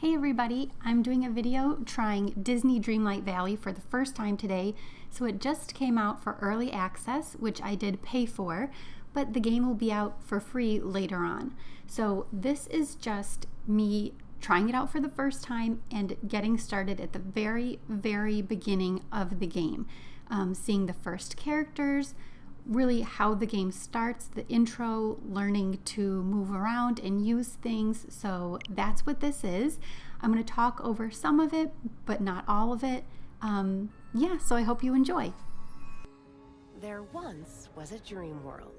Hey everybody, I'm doing a video trying Disney Dreamlight Valley for the first time today. So it just came out for early access, which I did pay for, but the game will be out for free later on. So this is just me trying it out for the first time and getting started at the very beginning of the game. Seeing the first characters, really how the game starts, the intro, learning to move around and use things. So that's what this is. I'm going to talk over some of it, but not all of it. So I hope you enjoy. There once was a dream world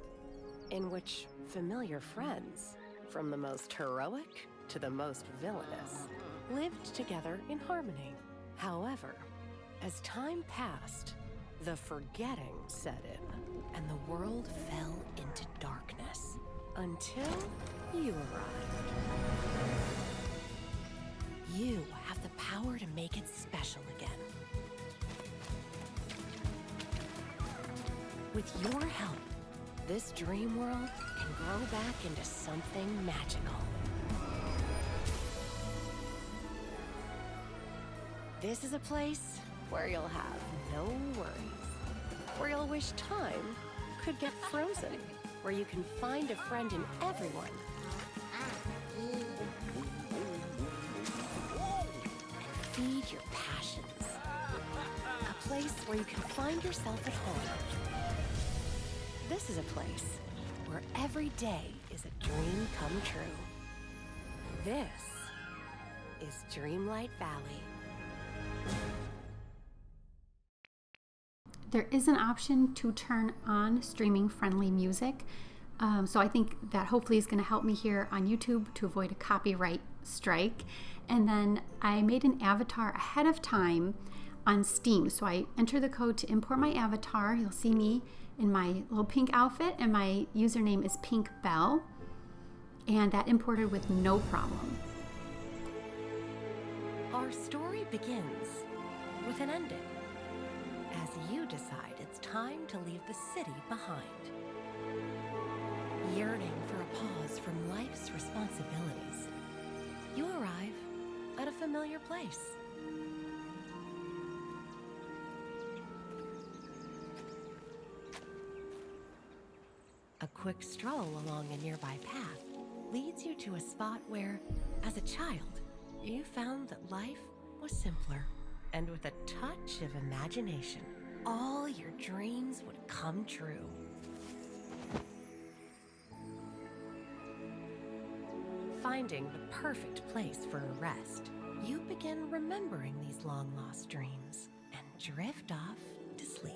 in which familiar friends, from the most heroic to the most villainous, lived together in harmony. However, as time passed, the forgetting set in, and the world fell into darkness until you arrived. You have the power to make it special again. With your help, this dream world can grow back into something magical. This is a place where you'll have no worries, where you'll wish time could get frozen, where you can find a friend in everyone, and feed your passions. A place where you can find yourself at home. This is a place where every day is a dream come true. This is Dreamlight Valley. There is an option to turn on streaming friendly music. So I think that hopefully is going to help me here on YouTube to avoid a copyright strike. And then I made an avatar ahead of time on Steam. So I enter the code to import my avatar. You'll see me in my little pink outfit, and my username is Pink Bell. And that imported with no problem. Our story begins with an ending, as you decide it's time to leave the city behind. Yearning for a pause from life's responsibilities, you arrive at a familiar place. A quick stroll along a nearby path leads you to a spot where, as a child, you found that life was simpler, and with a touch of imagination, all your dreams would come true. Finding the perfect place for a rest, you begin remembering these long-lost dreams and drift off to sleep.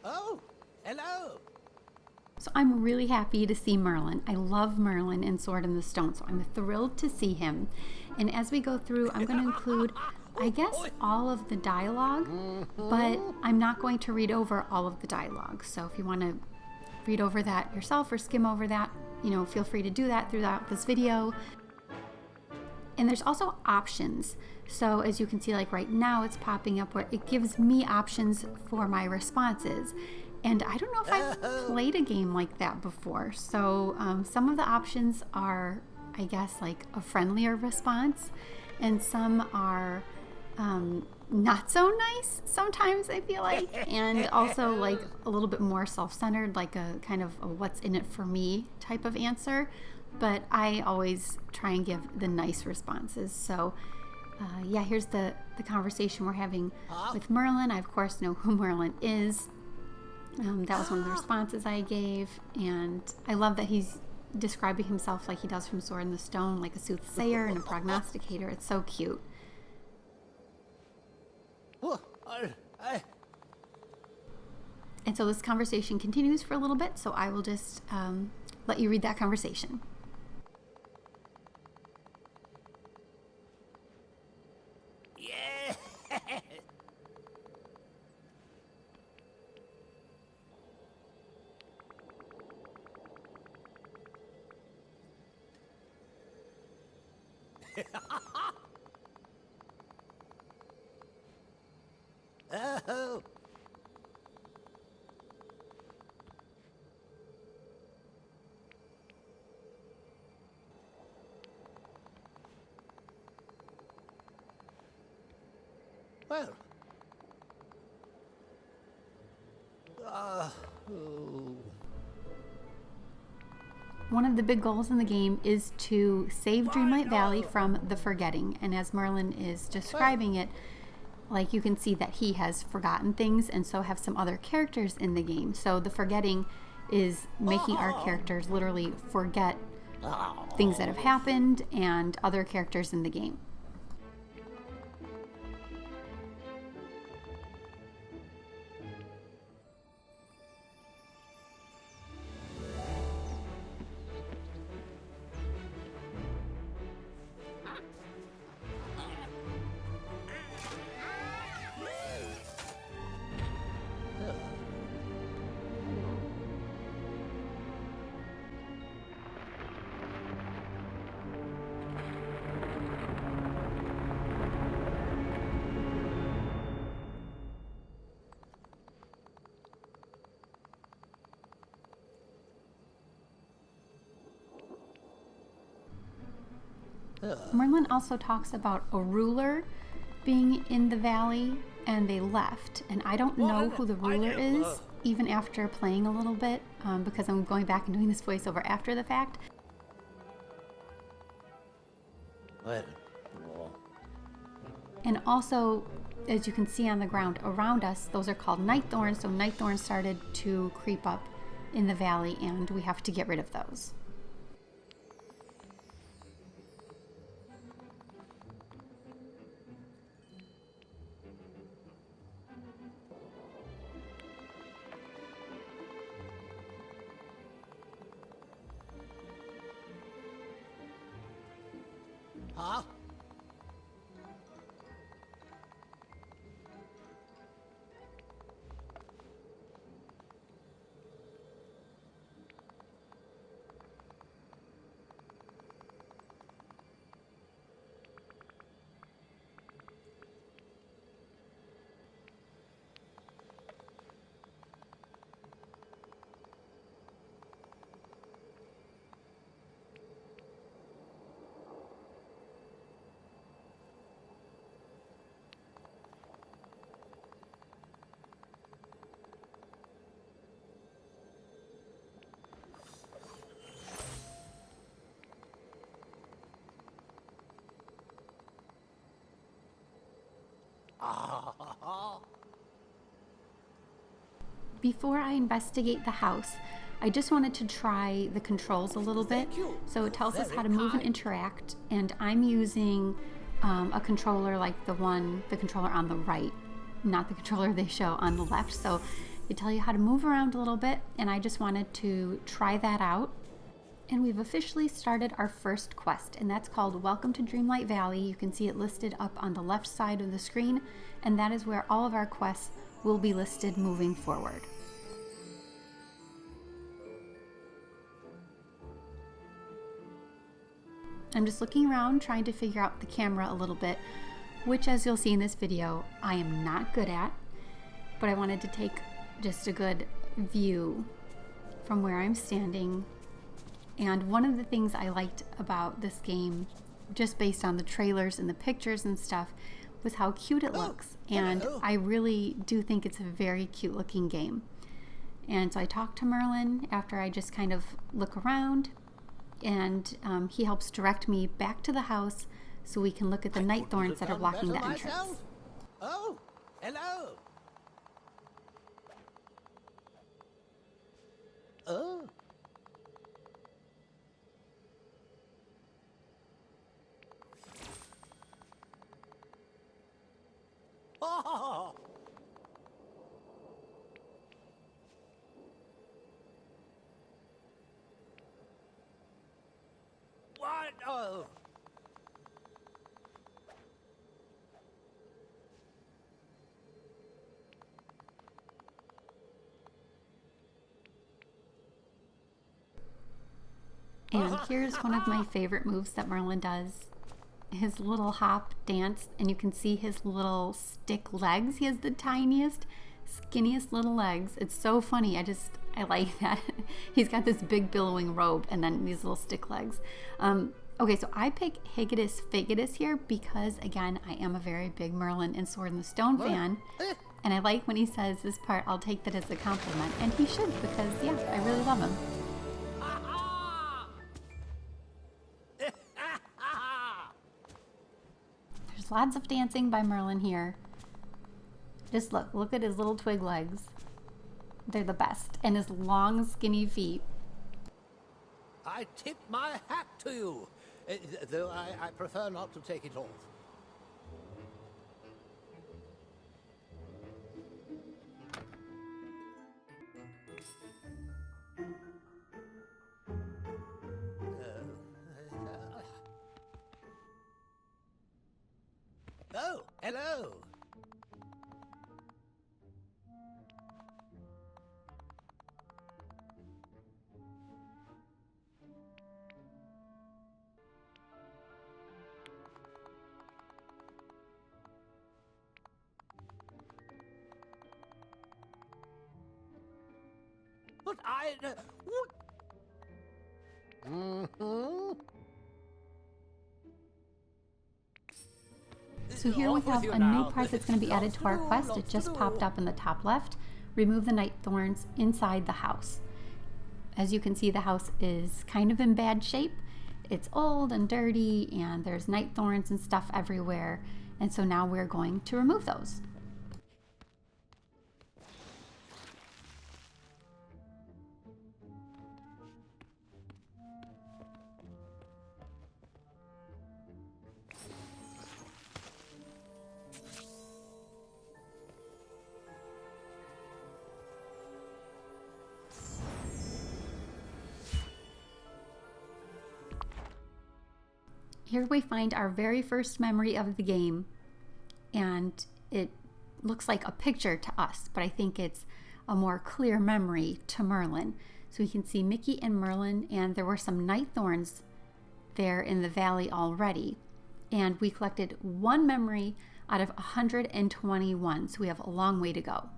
Oh, hello. So I'm really happy to see Merlin. I love Merlin in Sword in the Stone, so I'm thrilled to see him. And as we go through, I'm going to include, I guess, all of the dialogue, but I'm not going to read over all of the dialogue. So if you want to read over that yourself or skim over that, feel free to do that throughout this video. And there's also options. So as you can see, like right now, it's popping up where it gives me options for my responses. And I don't know if I've played a game like that before. So some of the options are, I guess, like a friendlier response, and some are not so nice sometimes, I feel like, and also like a little bit more self-centered, like a kind of a what's in it for me type of answer. But I always try and give the nice responses. So here's the conversation we're having with Merlin. I, of course, know who Merlin is. That was one of the responses I gave. And I love that he's describing himself like he does from Sword in the Stone, like a soothsayer and a prognosticator. It's so cute. Oh, And so this conversation continues for a little bit, so I will just let you read that conversation. yeah. Oh. Well. Oh. One of the big goals in the game is to save Dreamlight Valley from the forgetting. And as Merlin is describing it, like you can see that he has forgotten things, and so have some other characters in the game. So the forgetting is making our characters literally forget things that have happened and other characters in the game. Merlin also talks about a ruler being in the valley, and they left. And I don't know who the ruler is, even after playing a little bit, because I'm going back and doing this voiceover after the fact. Well. And also, as you can see on the ground around us, those are called night thorns. So night thorns started to creep up in the valley, and we have to get rid of those. Huh? Before I investigate the house, I just wanted to try the controls a little bit. So it tells us how to move and interact, and I'm using a controller like the controller on the right, not the controller they show on the left. So they tell you how to move around a little bit, and I just wanted to try that out. And we've officially started our first quest, and that's called Welcome to Dreamlight Valley. You can see it listed up on the left side of the screen, and that is where all of our quests will be listed moving forward. I'm just looking around trying to figure out the camera a little bit, which, as you'll see in this video, I am not good at, but I wanted to take just a good view from where I'm standing. And one of the things I liked about this game, just based on the trailers and the pictures and stuff, was how cute it looks. And I really do think it's a very cute looking game. And so I talked to Merlin after I just kind of look around, and he helps direct me back to the house so we can look at the night thorns that are blocking the entrance. Oh, hello. Oh. Oh. And here's one of my favorite moves that Merlin does. His little hop dance, and you can see his little stick legs. He has the tiniest, skinniest little legs. It's so funny. I like that. He's got this big billowing robe and then these little stick legs. Okay, so I pick Higitus Figitus here because, again, I am a very big Merlin and Sword in the Stone fan. And I like when he says this part, I'll take that as a compliment. And he should, because, yeah, I really love him. There's lots of dancing by Merlin here. Just look at his little twig legs. They're the best. And his long, skinny feet. I tip my hat to you, though I prefer not to take it off. Oh, hello. But what? Mm-hmm. So here we have a new part that's going to be added to our quest. It just popped up in the top left. Remove the night thorns inside the house. As you can see, the house is kind of in bad shape. It's old and dirty, and there's night thorns and stuff everywhere. And so now we're going to remove those. Here we find our very first memory of the game, and it looks like a picture to us, but I think it's a more clear memory to Merlin. So we can see Mickey and Merlin, and there were some night thorns there in the valley already, and we collected one memory out of 121, so we have a long way to go.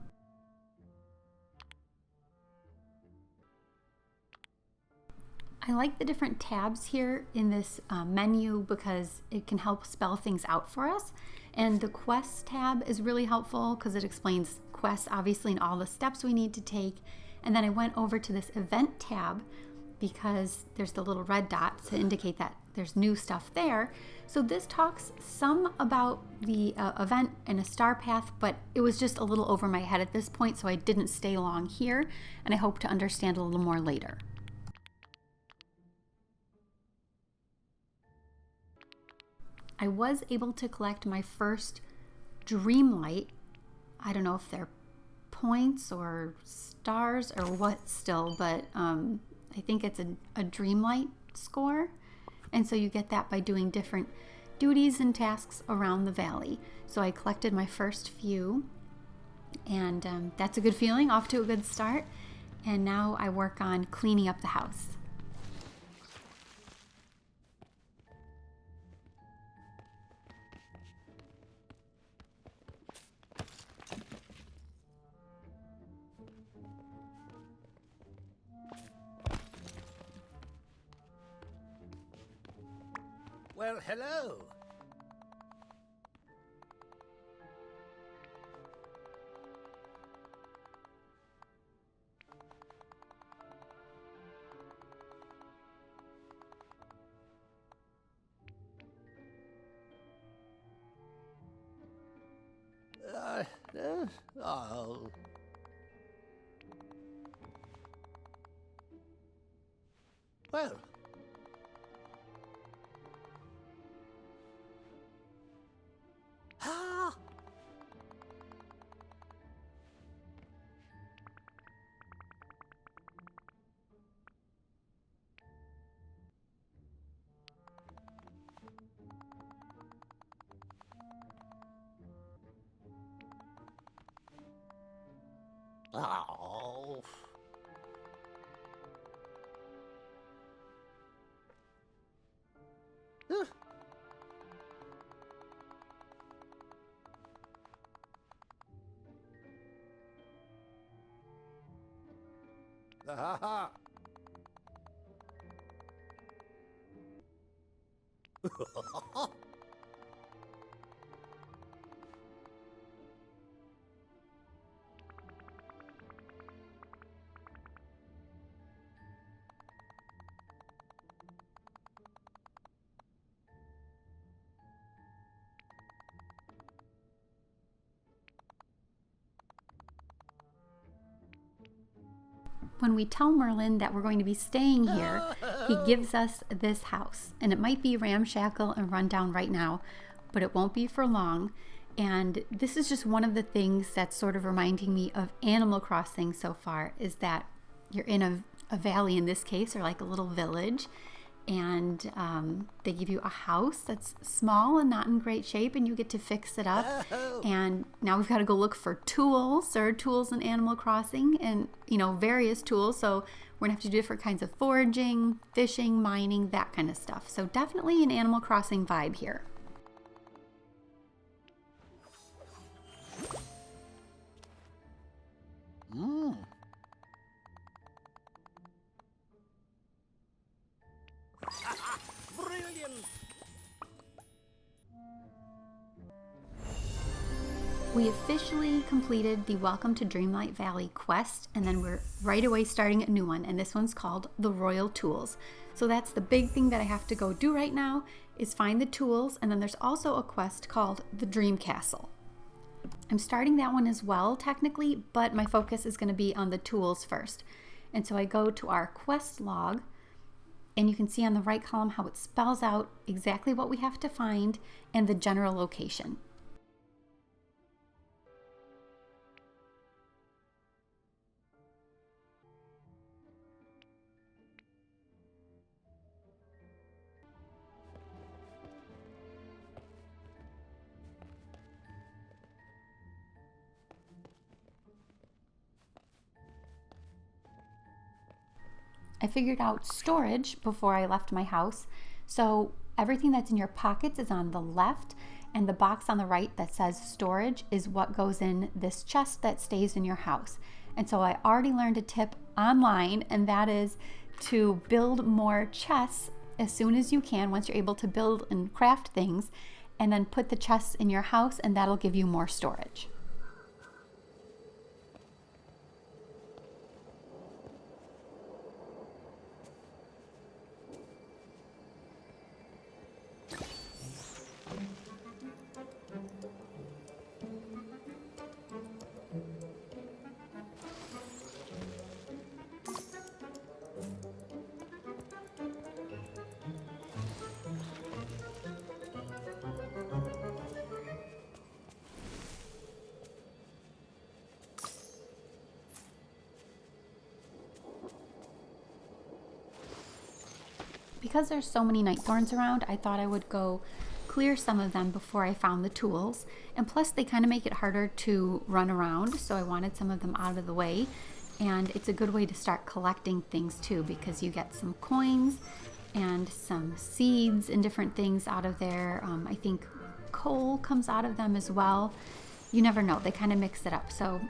I like the different tabs here in this menu because it can help spell things out for us. And the quests tab is really helpful because it explains quests, obviously, and all the steps we need to take. And then I went over to this event tab because there's the little red dot to indicate that there's new stuff there. So this talks some about the event and a star path, but it was just a little over my head at this point, so I didn't stay long here, and I hope to understand a little more later. I was able to collect my first Dreamlight. I don't know if they're points or stars or what still, but I think it's a Dreamlight score. And so you get that by doing different duties and tasks around the valley. So I collected my first few, and that's a good feeling, off to a good start. And now I work on cleaning up the house. Well, hello. Oh. Well. Ah. Oh. Ha ha! When we tell Merlin that we're going to be staying here, he gives us this house. And it might be ramshackle and run down right now, but it won't be for long. And this is just one of the things that's sort of reminding me of Animal Crossing so far, is that you're in a valley in this case, or like a little village. And they give you a house that's small and not in great shape, and you get to fix it up. And now we've got to go look for tools. There are tools in Animal Crossing, and various tools. So we're gonna have to do different kinds of foraging, fishing, mining, that kind of stuff. So definitely an Animal Crossing vibe here. Brilliant! We officially completed the Welcome to Dreamlight Valley quest, and then we're right away starting a new one, and this one's called the Royal Tools. So that's the big thing that I have to go do right now, is find the tools, and then there's also a quest called the Dream Castle. I'm starting that one as well, technically, but my focus is going to be on the tools first. And so I go to our quest log, and you can see on the right column how it spells out exactly what we have to find and the general location. I figured out storage before I left my house. So everything that's in your pockets is on the left, and the box on the right that says storage is what goes in this chest that stays in your house. And so I already learned a tip online, and that is to build more chests as soon as you can, once you're able to build and craft things, and then put the chests in your house, and that'll give you more storage. Because there's so many night thorns around, I thought I would go clear some of them before I found the tools. And plus they kind of make it harder to run around, so I wanted some of them out of the way. And it's a good way to start collecting things too, because you get some coins and some seeds and different things out of there. I think coal comes out of them as well. You never know, they kind of mix it up. So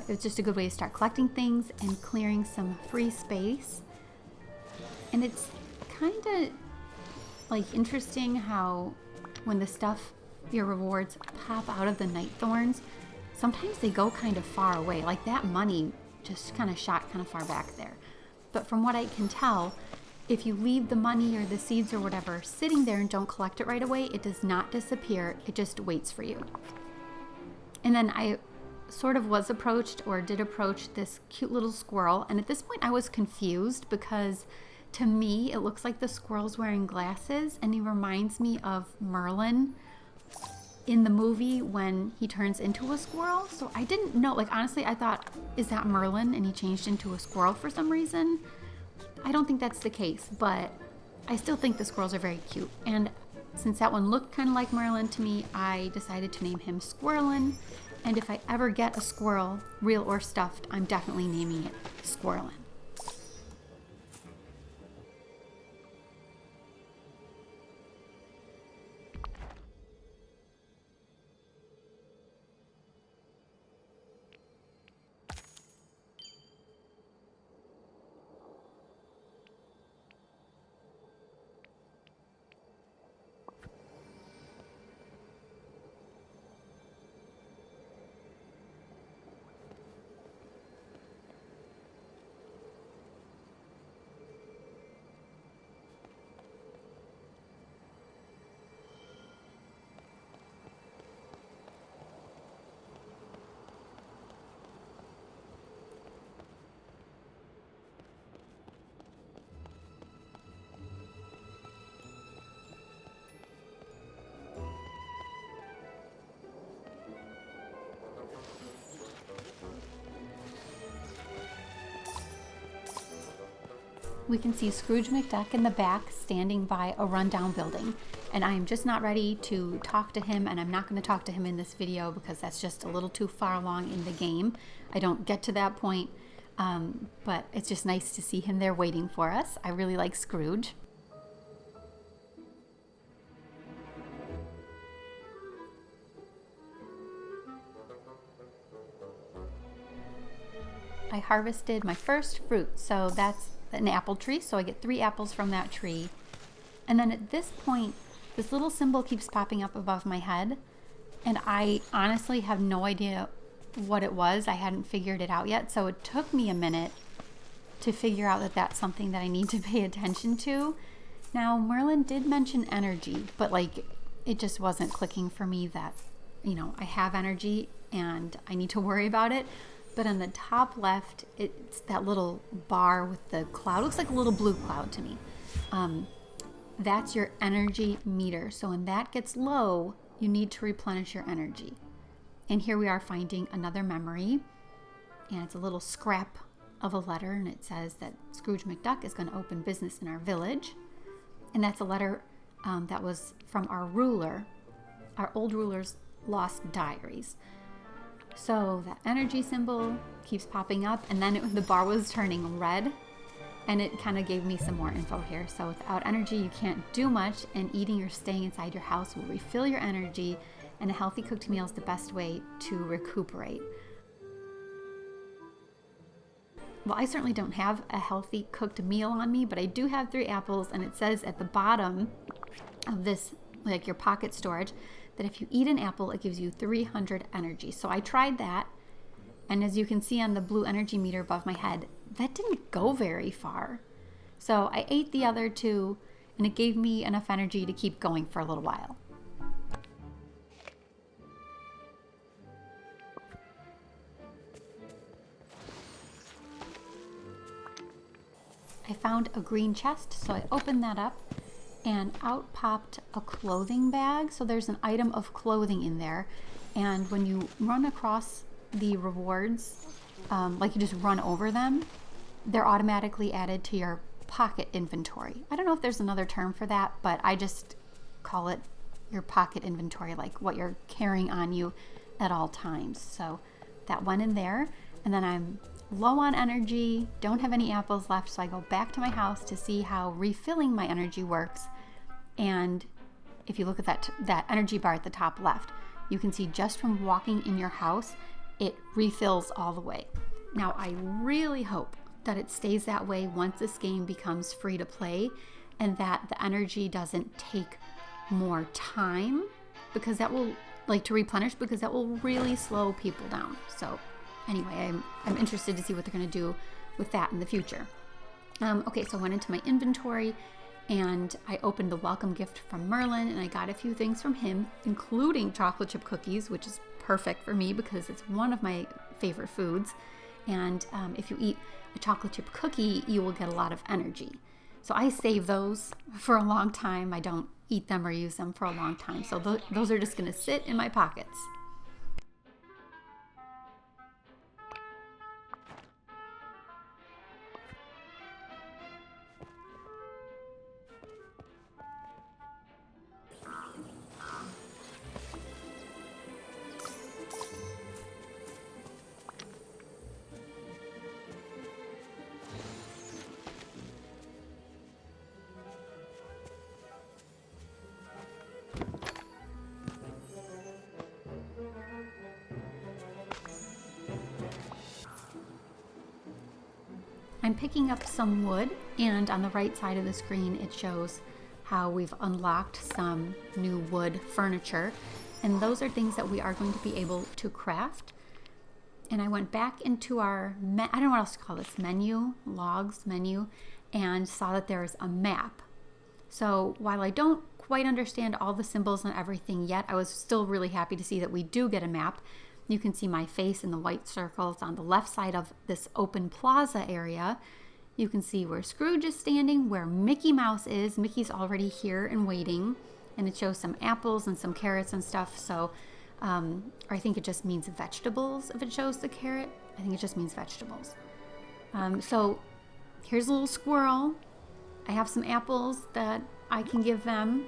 it's just a good way to start collecting things and clearing some free space. And it's kind of like interesting how when the stuff, your rewards, pop out of the night thorns, sometimes they go kind of far away. Like that money just kind of shot kind of far back there. But from what I can tell, if you leave the money or the seeds or whatever sitting there and don't collect it right away, it does not disappear. It just waits for you. And then I sort of was approached, or did approach, this cute little squirrel. And at this point I was confused, because to me it looks like the squirrel's wearing glasses, and he reminds me of Merlin in the movie when he turns into a squirrel. So I didn't know, like honestly I thought, is that Merlin and he changed into a squirrel for some reason? I don't think that's the case, but I still think the squirrels are very cute. And since that one looked kind of like Merlin to me, I decided to name him Squirrelin. And if I ever get a squirrel, real or stuffed, I'm definitely naming it Squirrelin. we can see Scrooge McDuck in the back standing by a rundown building. And I am just not ready to talk to him, and I'm not going to talk to him in this video because that's just a little too far along in the game. I don't get to that point, but it's just nice to see him there waiting for us. I really like Scrooge. I harvested my first fruit, so that's an apple tree, so I get 3 apples from that tree. And then at this point, this little symbol keeps popping up above my head, and I honestly have no idea what it was. I hadn't figured it out yet, so it took me a minute to figure out that that's something that I need to pay attention to. Now, Merlin did mention energy, but like it just wasn't clicking for me that, you know, I have energy and I need to worry about it. But on the top left, it's that little bar with the cloud. It looks like a little blue cloud to me. That's your energy meter. So when that gets low, you need to replenish your energy. And here we are finding another memory. And it's a little scrap of a letter. And it says that Scrooge McDuck is going to open business in our village. And that's a letter that was from our ruler, our old ruler's lost diaries. So that energy symbol keeps popping up, and then the bar was turning red, and it kind of gave me some more info here. So without energy, you can't do much, and eating or staying inside your house will refill your energy, and a healthy cooked meal is the best way to recuperate. Well, I certainly don't have a healthy cooked meal on me, but I do have 3 apples, and it says at the bottom of this, like your pocket storage, that if you eat an apple, it gives you 300 energy. So I tried that, and as you can see on the blue energy meter above my head, that didn't go very far. So I ate the other 2, and it gave me enough energy to keep going for a little while. I found a green chest, so I opened that up, and out popped a clothing bag. So there's an item of clothing in there, and when you run across the rewards, like you just run over them, they're automatically added to your pocket inventory. I don't know if there's another term for that, but I just call it your pocket inventory, like what you're carrying on you at all times. So that went in there, and then I'm low on energy, don't have any apples left, so I go back to my house to see how refilling my energy works. And if you look at that energy bar at the top left, you can see just from walking in your house, it refills all the way. Now, I really hope that it stays that way once this game becomes free to play, and that the energy doesn't take more time, because that will, like, to replenish, because that will really slow people down. So anyway, I'm interested to see what they're going to do with that in the future. Okay, so I went into my inventory, and I opened the welcome gift from Merlin, and I got a few things from him, including chocolate chip cookies, which is perfect for me because it's one of my favorite foods. And if you eat a chocolate chip cookie, you will get a lot of energy. So I save those for a long time. I don't eat them or use them for a long time. So those are just going to sit in my pockets. I'm picking up some wood, and on the right side of the screen it shows how we've unlocked some new wood furniture, and those are things that we are going to be able to craft. And I went back into our, I don't know what else to call this, logs menu, and saw that there's a map. So while I don't quite understand all the symbols and everything yet, I was still really happy to see that we do get a map. You can see my face in the white circles on the left side of this open plaza area. You can see where Scrooge is standing, where Mickey Mouse is. Mickey's already here and waiting. And it shows some apples and some carrots and stuff. So I think it just means vegetables if it shows the carrot. I think it just means vegetables. So Here's a little squirrel. I have some apples that I can give them.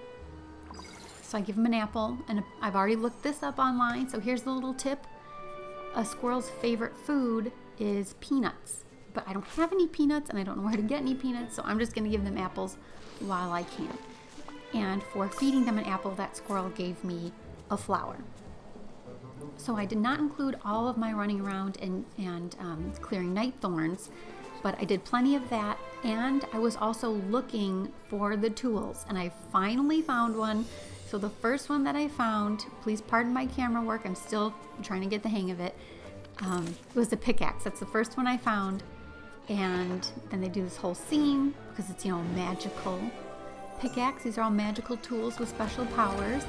So I give them an apple, and I've already looked this up online. So here's the little tip. A squirrel's favorite food is peanuts, but I don't have any peanuts and I don't know where to get any peanuts, so I'm just going to give them apples while I can. And for feeding them an apple, that squirrel gave me a flower. So I did not include all of my running around and clearing night thorns, but I did plenty of that, and I was also looking for the tools, and I finally found one. So the first one that I found, please pardon my camera work, I'm still trying to get the hang of it, was a pickaxe. That's the first one I found. And then they do this whole scene because it's, magical pickaxe. These are all magical tools with special powers.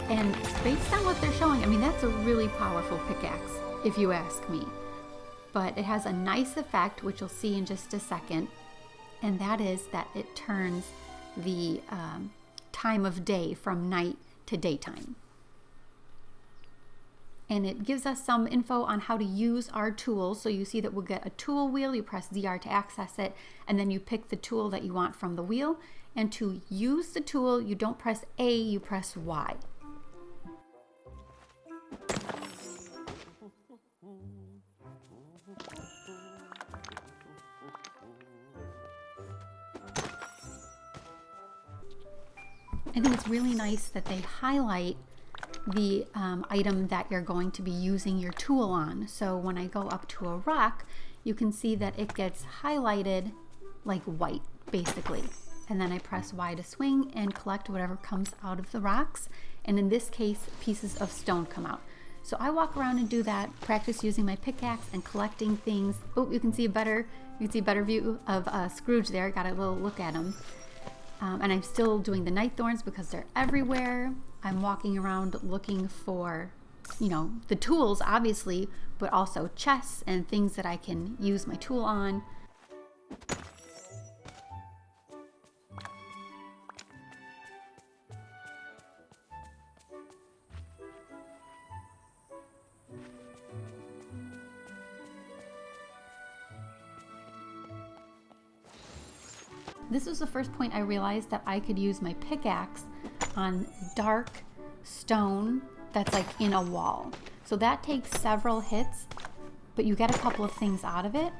And based on what they're showing, I mean, that's a really powerful pickaxe, if you ask me. But it has a nice effect, which you'll see in just a second. And that is that it turns the time of day from night to daytime. And it gives us some info on how to use our tools. So you see that we'll get a tool wheel, you press ZR to access it, and then you pick the tool that you want from the wheel. And to use the tool, you don't press A, you press Y. I think it's really nice that they highlight the item that you're going to be using your tool on. So when I go up to a rock, you can see that it gets highlighted like white, basically. And then I press Y to swing and collect whatever comes out of the rocks. And in this case, pieces of stone come out. So I walk around and do that, practice using my pickaxe and collecting things. Oh, you can see a better view of Scrooge there. Got a little look at him. And I'm still doing the night thorns because they're everywhere. I'm walking around looking for, the tools, obviously, but also chests and things that I can use my tool on. This was the first point I realized that I could use my pickaxe on dark stone that's like in a wall. So that takes several hits, but you get a couple of things out of it.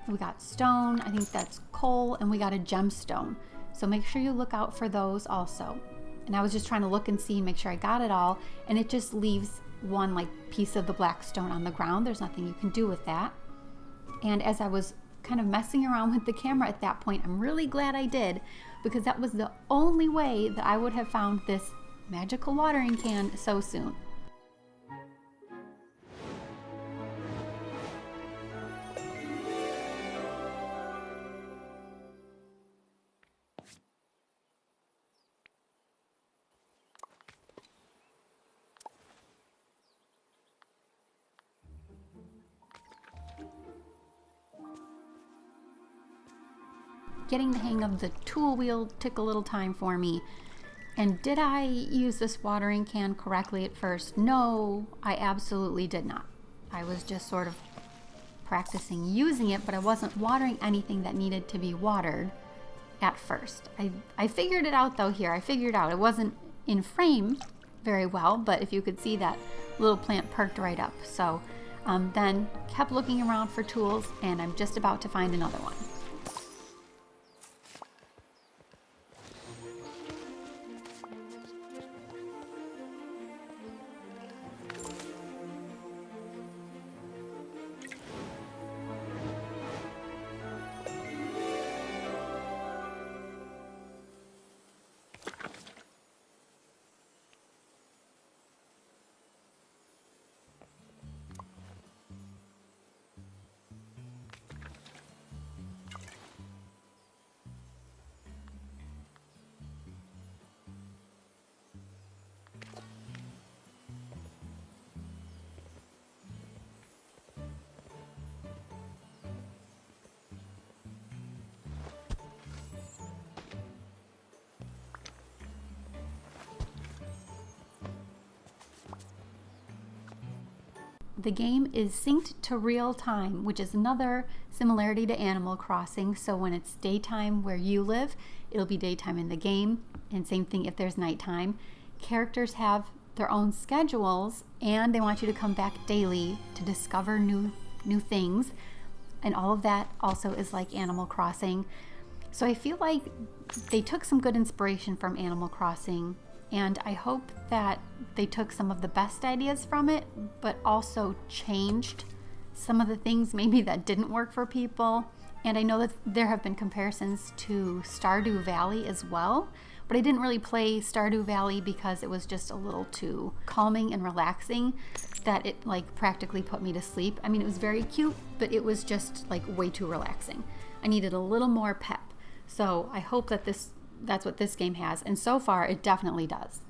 We got stone, I think that's coal, and we got a gemstone. So make sure you look out for those also. And I was just trying to look and see, make sure I got it all, and it just leaves one like piece of the black stone on the ground. There's nothing you can do with that. And as I was kind of messing around with the camera at that point, I'm really glad I did, because that was the only way that I would have found this magical watering can so soon. Getting the hang of the tool wheel took a little time for me. And did I use this watering can correctly at first? No, I absolutely did not. I was just sort of practicing using it, but I wasn't watering anything that needed to be watered at first. I figured it out though here. I figured out it wasn't in frame very well, but if you could see, that little plant perked right up. So then kept looking around for tools, and I'm just about to find another one. the game is synced to real time, which is another similarity to Animal Crossing. So when it's daytime where you live, it'll be daytime in the game, and same thing if there's nighttime. Characters have their own schedules, and they want you to come back daily to discover new things, and all of that also is like Animal Crossing. So I feel like they took some good inspiration from Animal Crossing, and I hope that they took some of the best ideas from it, but also changed some of the things maybe that didn't work for people. And I know that there have been comparisons to Stardew Valley as well, but I didn't really play Stardew Valley because it was just a little too calming and relaxing that it like practically put me to sleep. I mean, it was very cute, but it was just like way too relaxing. I needed a little more pep. So I hope that that's what this game has, and so far it definitely does.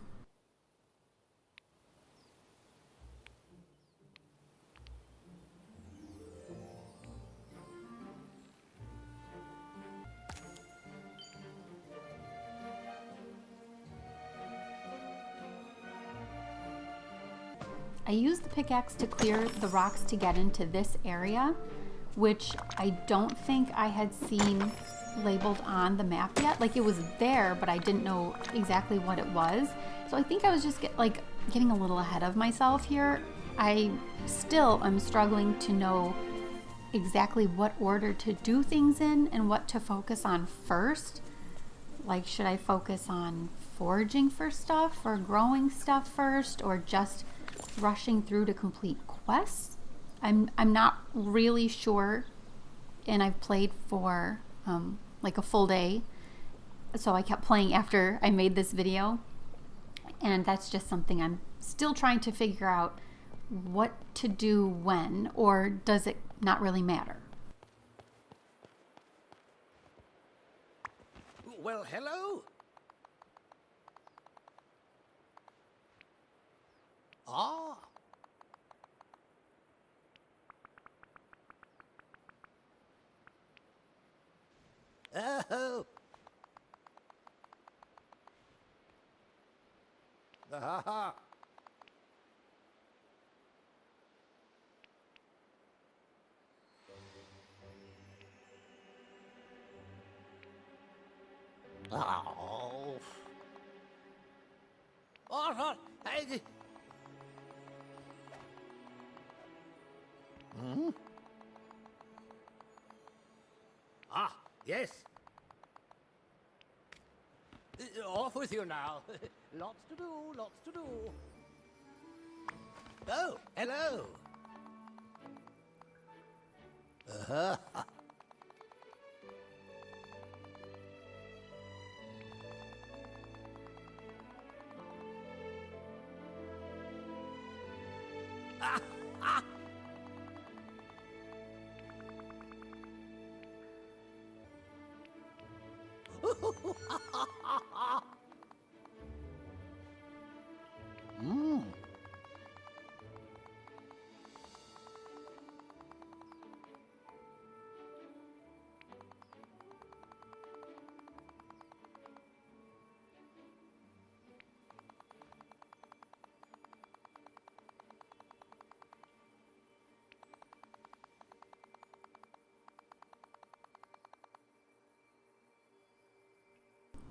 I used the pickaxe to clear the rocks to get into this area, which I don't think I had seen labeled on the map yet. Like, it was there, but I didn't know exactly what it was. So I think I was just getting a little ahead of myself here. I still am struggling to know exactly what order to do things in and what to focus on first. Like, should I focus on foraging for stuff or growing stuff first, or just rushing through to complete quests? I'm not really sure, and I've played for like a full day, so I kept playing after I made this video, and that's just something I'm still trying to figure out what to do when, or does it not really matter? Well, hello. Ah. Oh. Ha. Oh. Oh, Hmm? Ah, yes. Off with you now. Lots to do, lots to do. Oh, hello. Uh-huh. Mm.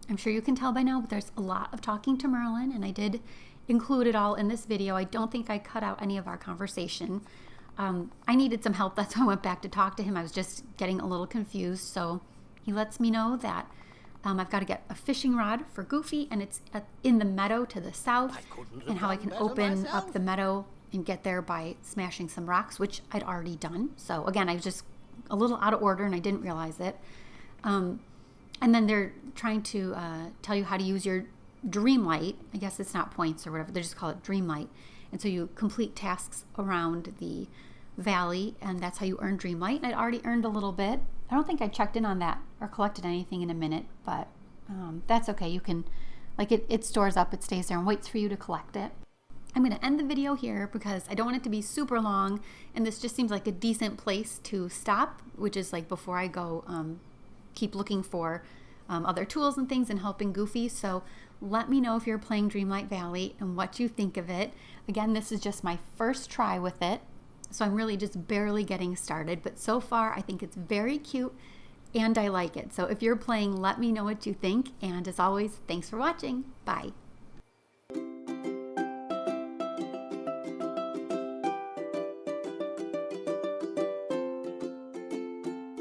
I'm sure you can tell by now, but there's a lot of talking to Merlin, and I did include it all in this video. I don't think I cut out any of our conversation. I needed some help. That's why I went back to talk to him. I was just getting a little confused. So he lets me know that I've got to get a fishing rod for Goofy, and it's in the meadow to the south, and how I can open up the meadow and get there by smashing some rocks, which I'd already done. So again, I was just a little out of order and I didn't realize it. And then they're trying to tell you how to use your Dreamlight. I guess it's not points or whatever. They just call it Dreamlight. And so you complete tasks around the valley, and that's how you earn Dreamlight. And I'd already earned a little bit. I don't think I checked in on that or collected anything in a minute, but that's okay. You can, like, it stores up, it stays there and waits for you to collect it. I'm going to end the video here because I don't want it to be super long, and this just seems like a decent place to stop, which is like before I go keep looking for other tools and things and helping Goofy. So let me know if you're playing Dreamlight Valley and what you think of it. Again, this is just my first try with it, So I'm really just barely getting started, but so far I think it's very cute and I like it. So if you're playing, let me know what you think. And as always, thanks for watching. Bye.